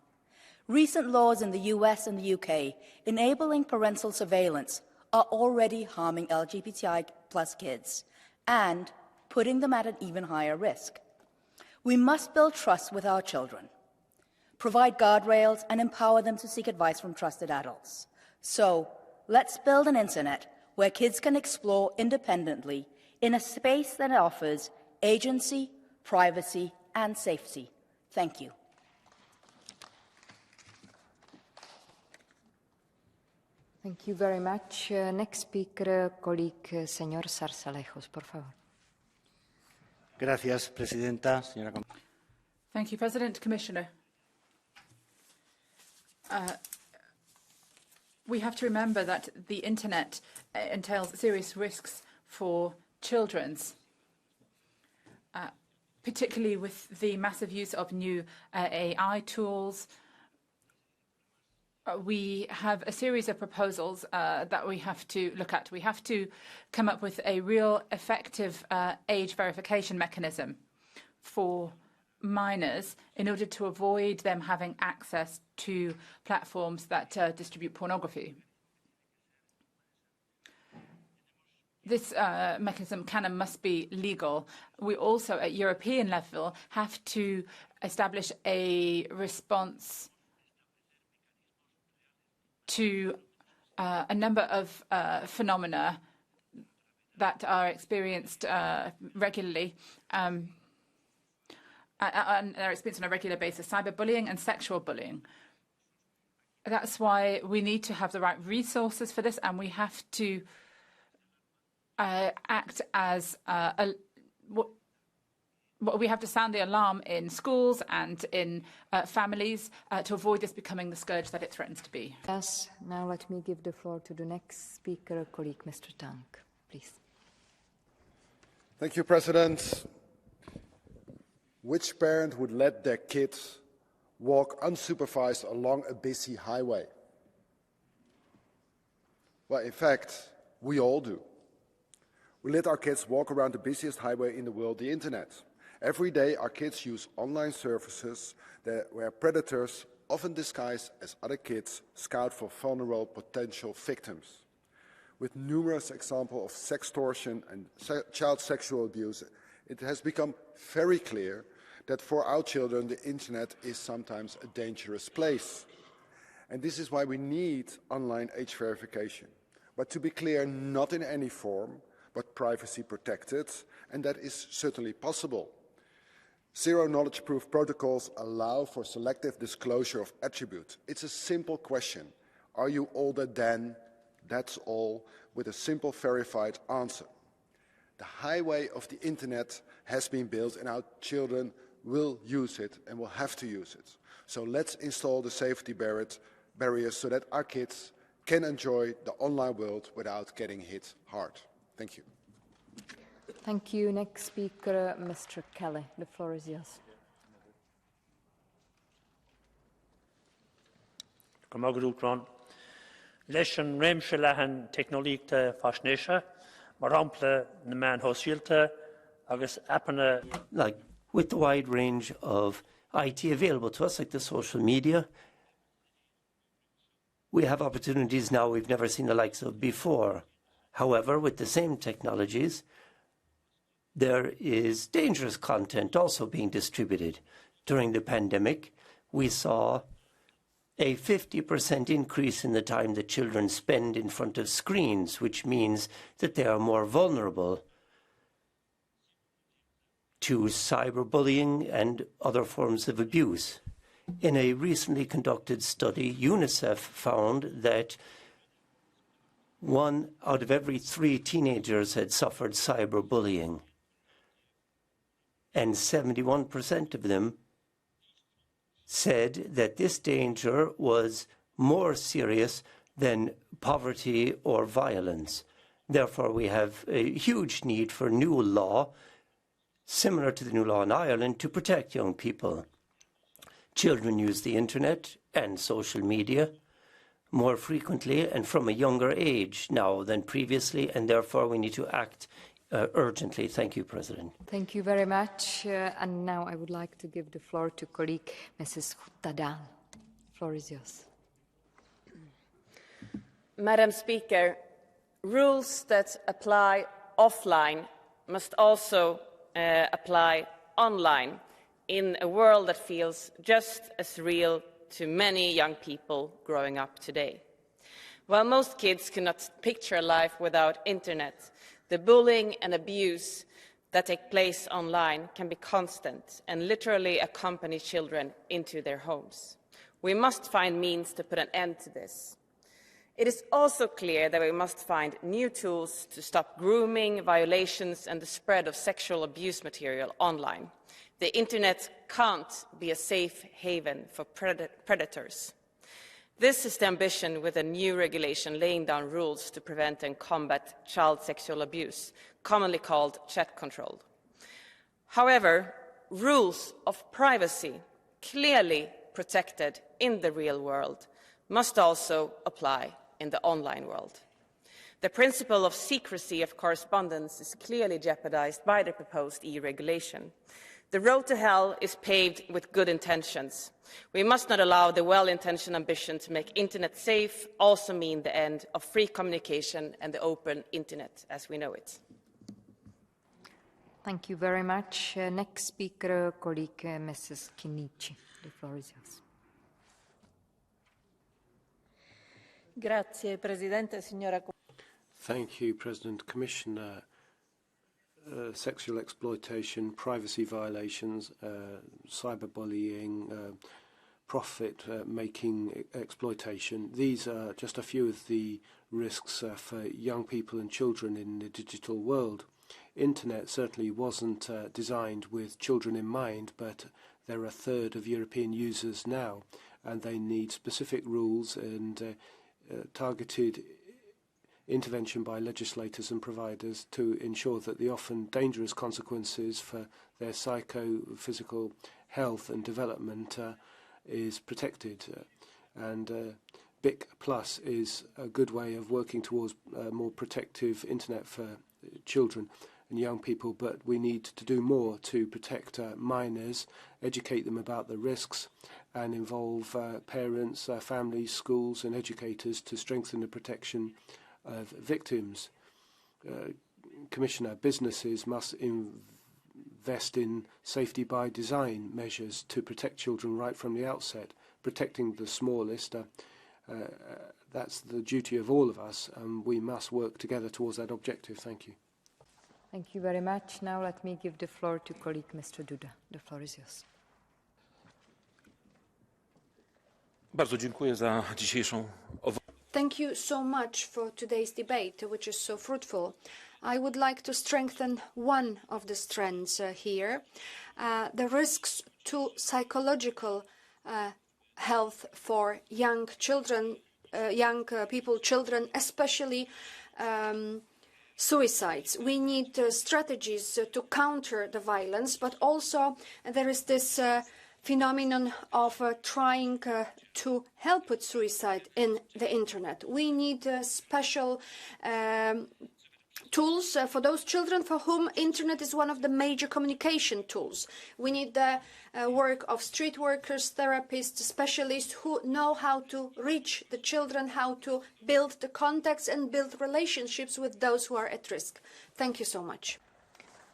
Speaker 21: Recent laws in the US and the UK enabling parental surveillance are already harming LGBTI+ kids and putting them at an even higher risk. We must build trust with our children, provide guardrails, and empower them to seek advice from trusted adults. So, let's build an internet where kids can explore independently in a space that offers agency, privacy, and safety. Thank you.
Speaker 2: Thank you very much. Next speaker, colleague, señor Sarsalejos, por favor.
Speaker 3: Gracias, Presidenta.
Speaker 8: Thank you, President. Commissioner. We have to remember that the internet entails serious risks for children, particularly with the massive use of new AI tools. We have a series of proposals that we have to look at. We have to come up with a real effective age verification mechanism for minors in order to avoid them having access to platforms that distribute pornography. This mechanism can and must be legal. We also, at European level, have to establish a response to a number of phenomena that are experienced regularly and are experienced on a regular basis, cyberbullying and sexual bullying. That's why we need to have the right resources for this, and we have to act as we have to sound the alarm in schools and in families to avoid this becoming the scourge that it threatens to be.
Speaker 2: Yes, now let me give the floor to the next speaker, colleague Mr. Tank, please.
Speaker 22: Thank you, President. Which parent would let their kids walk unsupervised along a busy highway? Well, in fact, we all do. We let our kids walk around the busiest highway in the world, the internet. Every day, our kids use online services where predators, often disguised as other kids, scout for vulnerable potential victims. With numerous examples of sextortion and child sexual abuse, it has become very clear that for our children, the internet is sometimes a dangerous place. And this is why we need online age verification. But to be clear, not in any form, but privacy protected, and that is certainly possible. Zero knowledge proof protocols allow for selective disclosure of attributes. It's a simple question. Are you older than? That's all, with a simple verified answer. The highway of the internet has been built, and our children will use it and will have to use it. So let's install the safety barriers so that our kids can enjoy the online world without getting hit hard. Thank you.
Speaker 2: Thank you. Next speaker, Mr. Kelly. The floor is yours.
Speaker 12: Leis an réimse leathan technolíochta faisnéise, mar shampla na meán hóisialta agus appanna.
Speaker 23: Like with the wide range of IT available to us, like the social media, we have opportunities now we've never seen the likes of before. However, with the same technologies, there is dangerous content also being distributed. During the pandemic, we saw a 50% increase in the time that children spend in front of screens, which means that they are more vulnerable to cyberbullying and other forms of abuse. In a recently conducted study, UNICEF found that 1 out of every 3 teenagers had suffered cyberbullying. and 71% of them said that this danger was more serious than poverty or violence. Therefore, we have a huge need for new law, similar to the new law in Ireland, to protect young people. Children use the internet and social media more frequently and from a younger age now than previously, and therefore we need to act urgently. Thank you, President.
Speaker 2: Thank you very much. And now I would like to give the floor to colleague Mrs. Huttadal. The floor is yours.
Speaker 3: Madam Speaker, rules that apply offline must also apply online in a world that feels just as real to many young people growing up today. While most kids cannot picture a life without internet, the bullying and abuse that take place online can be constant and literally accompany children into their homes. We must find means to put an end to this. It is also clear that we must find new tools to stop grooming, violations, and the spread of sexual abuse material online. The internet can't be a safe haven for predators. This is the ambition with a new regulation laying down rules to prevent and combat child sexual abuse, commonly called chat control. However, rules of privacy, clearly protected in the real world, must also apply in the online world. The principle of secrecy of correspondence is clearly jeopardized by the proposed EU regulation. The road to hell is paved with good intentions. We must not allow the well-intentioned ambition to make internet safe also mean the end of free communication and the open internet as we know it.
Speaker 2: Thank you very much. Next speaker, colleague Mrs. Chinnici. The floor is yours.
Speaker 1: Grazie, Presidente, signora.
Speaker 7: Thank you, President. Commissioner, sexual exploitation, privacy violations, cyberbullying, profit-making exploitation. These are just a few of the risks for young people and children in the digital world. Internet certainly wasn't designed with children in mind, but they're a third of European users now, and they need specific rules and targeted intervention by legislators and providers to ensure that the often dangerous consequences for their psychophysical health and development is protected. And BIC Plus is a good way of working towards a more protective internet for children and young people, but we need to do more to protect minors, educate them about the risks, and involve parents, families, schools and educators to strengthen the protection of victims. Commissioner, businesses must invest in safety by design measures to protect children right from the outset, protecting the smallest. That's the duty of all of us, and we must work together towards that objective. Thank you.
Speaker 2: Thank you very much. Now let me give the floor to colleague Mr. Duda. The floor is yours.
Speaker 20: Bardzo dziękuję za dzisiejszą.
Speaker 15: Thank you so much for today's debate, which is so fruitful. I would like to strengthen one of the strands here, the risks to psychological health for young children, children, especially suicides. We need strategies to counter the violence, but also there is this phenomenon of trying to help with suicide in the internet. We need special tools for those children for whom internet is one of the major communication tools. We need the work of street workers, therapists, specialists who know how to reach the children, how to build the contacts and build relationships with those who are at risk. Thank you so much.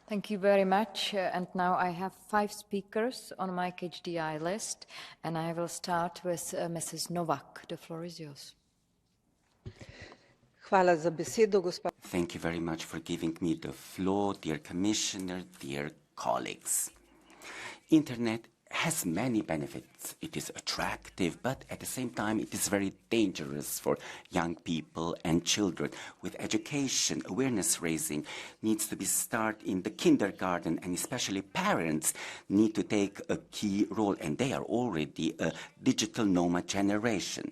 Speaker 2: Thank you very much. And now I have 5 speakers on my HDI list, and I will start with Mrs. Novak. The floor is yours.
Speaker 4: Thank you very much for giving me the floor, dear Commissioner, dear colleagues. Internet has many benefits. It is attractive, but at the same time, it is very dangerous for young people and children. With education, awareness raising needs to be started in the kindergarten, and especially parents need to take a key role, and they are already a digital nomad generation.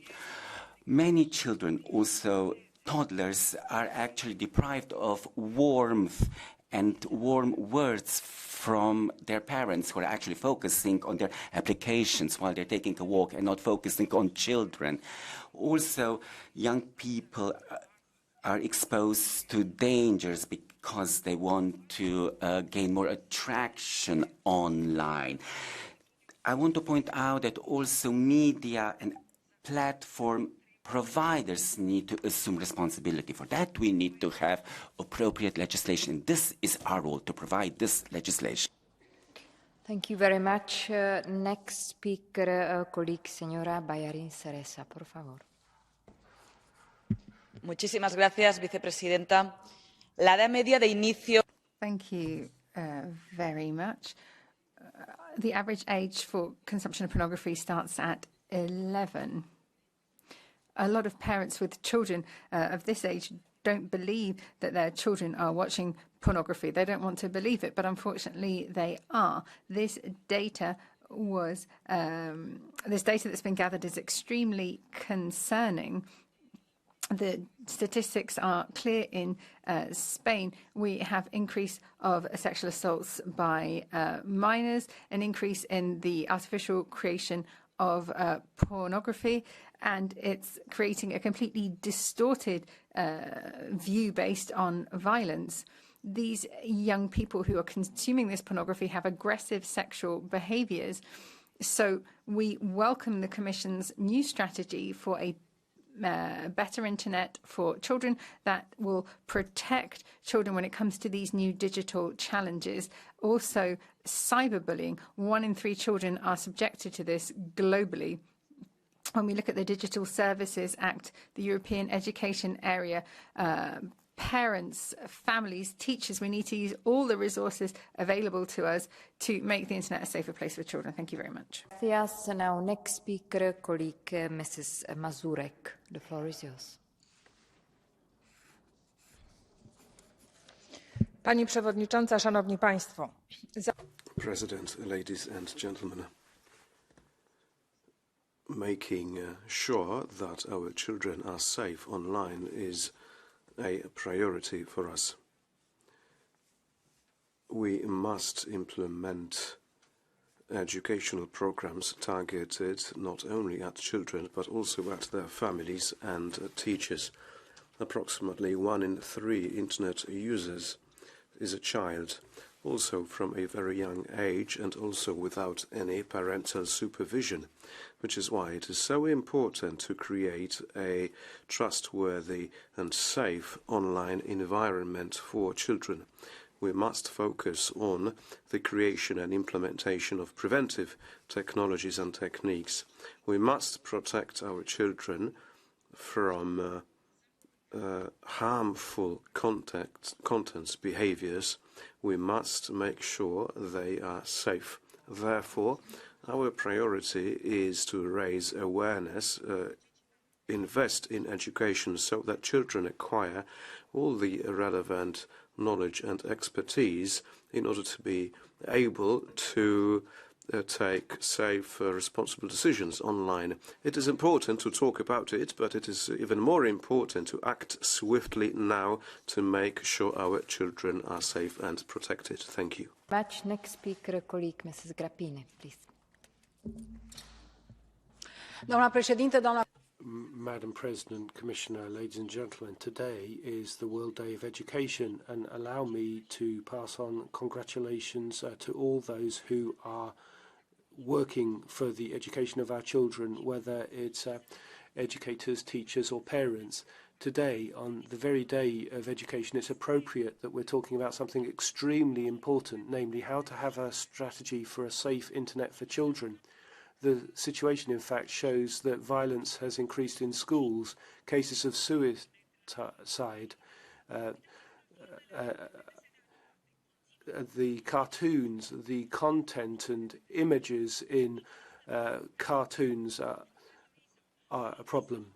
Speaker 4: Many children, also toddlers, are actually deprived of warmth and warm words from their parents, who are actually focusing on their applications while they're taking a walk and not focusing on children. Also, young people are exposed to dangers because they want to gain more attraction online. I want to point out that also media and platform providers need to assume responsibility. For that, we need to have appropriate legislation. This is our role, to provide this legislation.
Speaker 2: Thank you very much. Next speaker, colleague señora Bayarín Seresa, por favor.
Speaker 5: Muchísimas gracias, vicepresidenta. La edad media de inicio.
Speaker 9: Thank you very much. The average age for consumption of pornography starts at 11. A lot of parents with children of this age don't believe that their children are watching pornography. They don't want to believe it, but unfortunately they are. This data that's been gathered is extremely concerning. The statistics are clear in Spain. We have increase of sexual assaults by minors, an increase in the artificial creation of pornography, and it's creating a completely distorted view based on violence. These young people who are consuming this pornography have aggressive sexual behaviors. So we welcome the Commission's new strategy for a better internet for children that will protect children when it comes to these new digital challenges. Also, cyberbullying. 1 in 3 children are subjected to this globally. When we look at the Digital Services Act, the European education area, parents, families, teachers, we need to use all the resources available to us to make the internet a safer place for children. Thank you very much.
Speaker 2: Yes, now next speaker, colleague Mrs. Mazurek. The floor is yours.
Speaker 16: Pani Przewodnicząca, Szanowni Państwo.
Speaker 7: President, ladies and gentlemen, making sure that our children are safe online is a priority for us. We must implement educational programs targeted not only at children but also at their families and teachers. Approximately 1 in 3 internet users is a child, also from a very young age and also without any parental supervision, which is why it is so important to create a trustworthy and safe online environment for children. We must focus on the creation and implementation of preventive technologies and techniques. We must protect our children from harmful contents, behaviors. We must make sure they are safe. Therefore, our priority is to raise awareness, invest in education so that children acquire all the relevant knowledge and expertise in order to be able to take safe, responsible decisions online. It is important to talk about it, but it is even more important to act swiftly now to make sure our children are safe and protected. Thank you.
Speaker 2: Next speaker, colleague Mrs. Grappini, please.
Speaker 7: Madam President, Commissioner, ladies and gentlemen, today is the World Day of Education, and allow me to pass on congratulations to all those who are working for the education of our children, whether it's educators, teachers or parents. Today, on the very day of education, it's appropriate that we're talking about something extremely important, namely how to have a strategy for a safe internet for children. The situation, in fact, shows that violence has increased in schools. Cases of suicide the cartoons, the content and images in cartoons are a problem.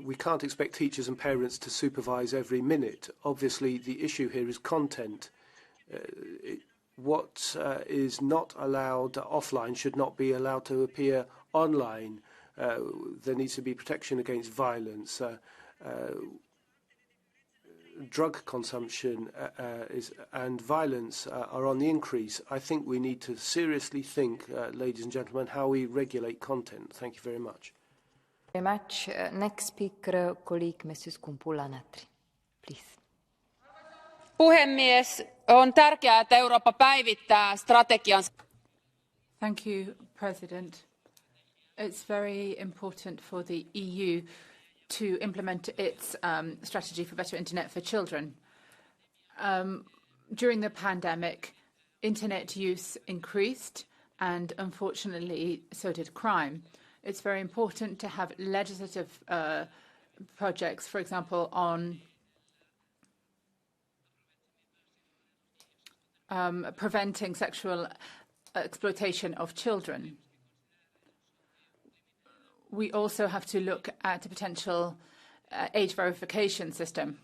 Speaker 7: We can't expect teachers and parents to supervise every minute. Obviously, the issue here is content. What is not allowed offline should not be allowed to appear online. There needs to be protection against violence. Drug consumption and violence are on the increase. I think we need to seriously think, ladies and gentlemen, how we regulate content. Thank you very much.
Speaker 2: Very much. Next speaker, colleague Mrs. Kumpula-Natri, please.
Speaker 6: Puhemies, on tärkeää, että Eurooppa päivittää strategiansa.
Speaker 8: Thank you, President. It's very important for the EU to implement its strategy for better internet for children. During the pandemic, internet use increased, and unfortunately, so did crime. It's very important to have legislative projects, for example, on preventing sexual exploitation of children. We also have to look at a potential age verification system.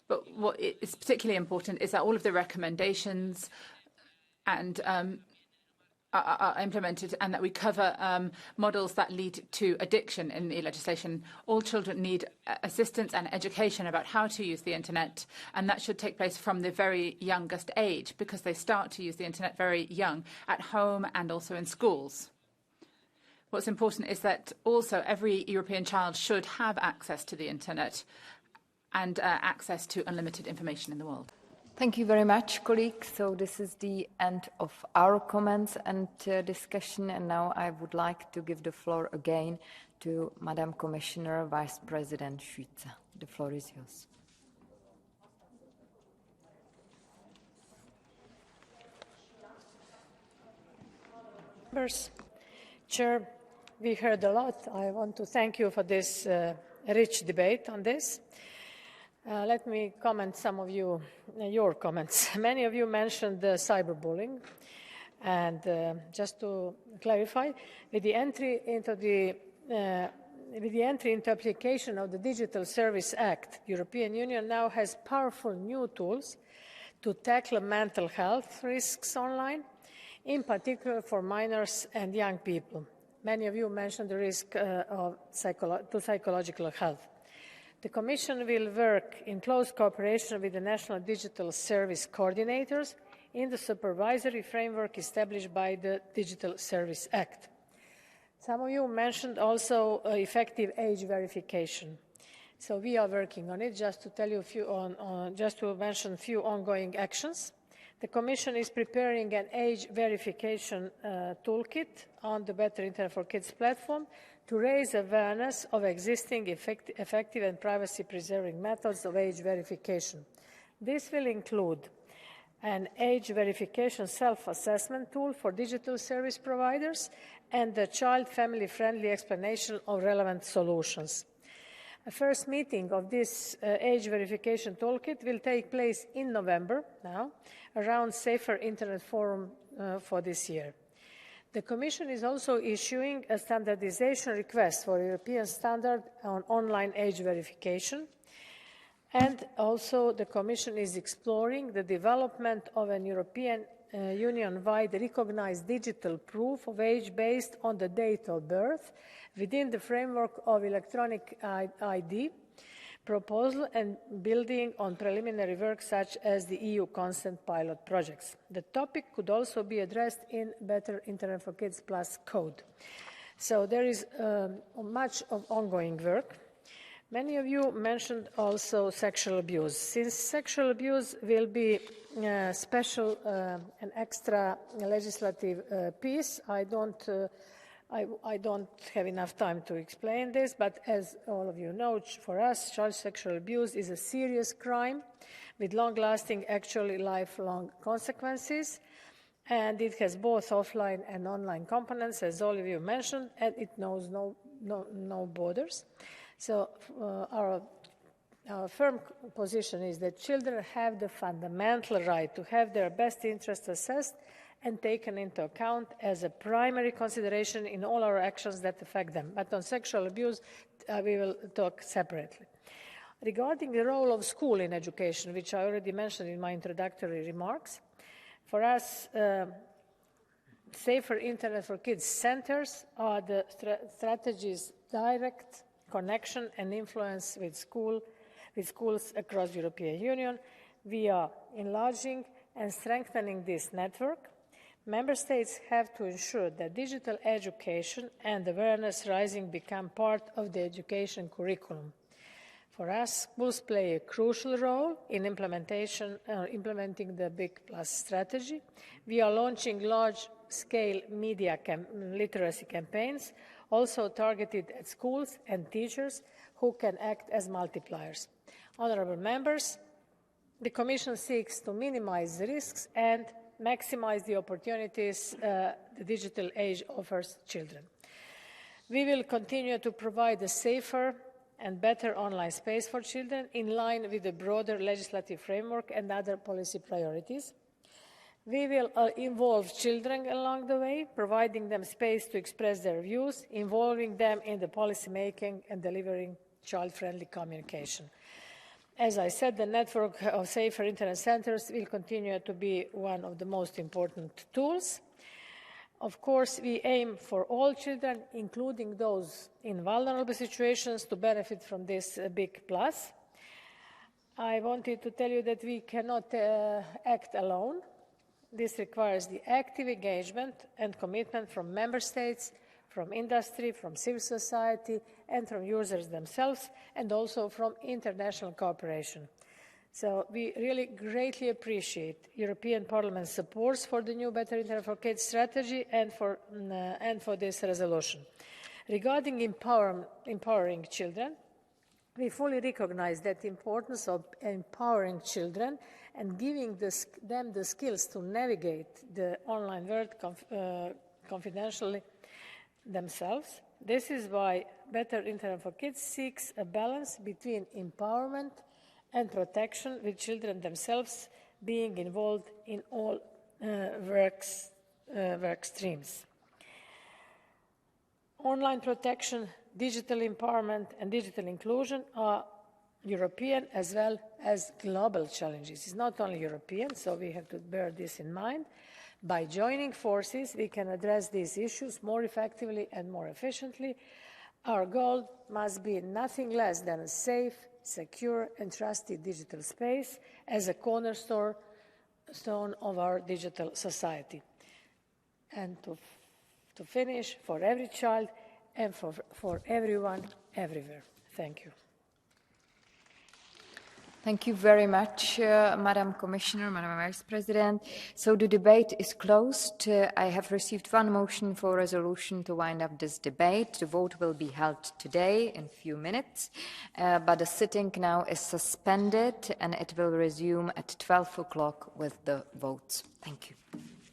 Speaker 8: But what is particularly important is that all of the recommendations and are implemented, and that we cover models that lead to addiction in the legislation. All children need assistance and education about how to use the internet, and that should take place from the very youngest age, because they start to use the internet very young, at home and also in schools. What's important is that also every European child should have access to the internet and access to unlimited information in the world.
Speaker 2: Thank you very much, colleagues. So this is the end of our comments and discussion. And now I would like to give the floor again to Madam Commissioner, Vice President Schütze. The floor is yours.
Speaker 1: Members, Chair, we heard a lot. I want to thank you for this rich debate on this. Let me comment some of your comments. Many of you mentioned cyberbullying, and just to clarify, with the entry into application of the Digital Service Act, the European Union now has powerful new tools to tackle mental health risks online, in particular for minors and young people. Many of you mentioned the risk to psychological health. The Commission will work in close cooperation with the national digital service coordinators in the supervisory framework established by the Digital Service Act. Some of you mentioned also effective age verification. So we are working on it. Just to tell you just to mention a few ongoing actions. The Commission is preparing an age verification toolkit on the Better Internet for Kids platform to raise awareness of existing effective and privacy-preserving methods of age verification. This will include an age verification self-assessment tool for digital service providers and a child family-friendly explanation of relevant solutions. A first meeting of this age verification toolkit will take place in November now, around Safer Internet Forum for this year. The Commission is also issuing a standardization request for a European standard on online age verification. And also the Commission is exploring the development of an European Union-wide recognized digital proof of age based on the date of birth within the framework of electronic ID proposal and building on preliminary work such as the EU consent pilot projects. The topic could also be addressed in Better Internet for Kids Plus code. So there is much of ongoing work. Many of you mentioned also sexual abuse. Since sexual abuse will be special and extra legislative piece, I don't have enough time to explain this, but as all of you know, for us, child sexual abuse is a serious crime with long-lasting, actually lifelong consequences, and it has both offline and online components, as all of you mentioned, and it knows no borders. So our Our firm position is that children have the fundamental right to have their best interests assessed and taken into account as a primary consideration in all our actions that affect them. But on sexual abuse, we will talk separately. Regarding the role of school in education, which I already mentioned in my introductory remarks, for us, Safer Internet for Kids centers are the strategy's direct connection and influence with schools across the European Union. We are enlarging and strengthening this network. Member States have to ensure that digital education and awareness raising become part of the education curriculum. For us, schools play a crucial role in implementing the Big Plus strategy. We are launching large-scale media literacy campaigns, also targeted at schools and teachers who can act as multipliers. Honourable members, the Commission seeks to minimise the risks and maximise the opportunities the digital age offers children. We will continue to provide a safer and better online space for children in line with the broader legislative framework and other policy priorities. We will involve children along the way, providing them space to express their views, involving them in the policy making and delivering child-friendly communication. As I said, the network of Safer Internet centres will continue to be one of the most important tools. Of course, we aim for all children, including those in vulnerable situations, to benefit from this Big Plus. I wanted to tell you that we cannot act alone. This requires the active engagement and commitment from member states, from industry, from civil society, and from users themselves, and also from international cooperation. So we really greatly appreciate European Parliament's support for the new Better Internet for Kids strategy and for this resolution. Regarding empowering children, we fully recognise the importance of empowering children and giving them the skills to navigate the online world confidentially themselves. This is why Better Internet for Kids seeks a balance between empowerment and protection, with children themselves being involved in all work streams. Online protection, digital empowerment and digital inclusion are European as well as global challenges. It's not only European, so we have to bear this in mind. By joining forces, we can address these issues more effectively and more efficiently. Our goal must be nothing less than a safe, secure and trusted digital space as a cornerstone of our digital society. And to finish, for every child and for everyone, everywhere. Thank you.
Speaker 2: Thank you very much, Madam Commissioner, Madam Vice President. So the debate is closed. I have received one motion for resolution to wind up this debate. The vote will be held today in a few minutes, but the sitting now is suspended and it will resume at 12 o'clock with the votes. Thank you.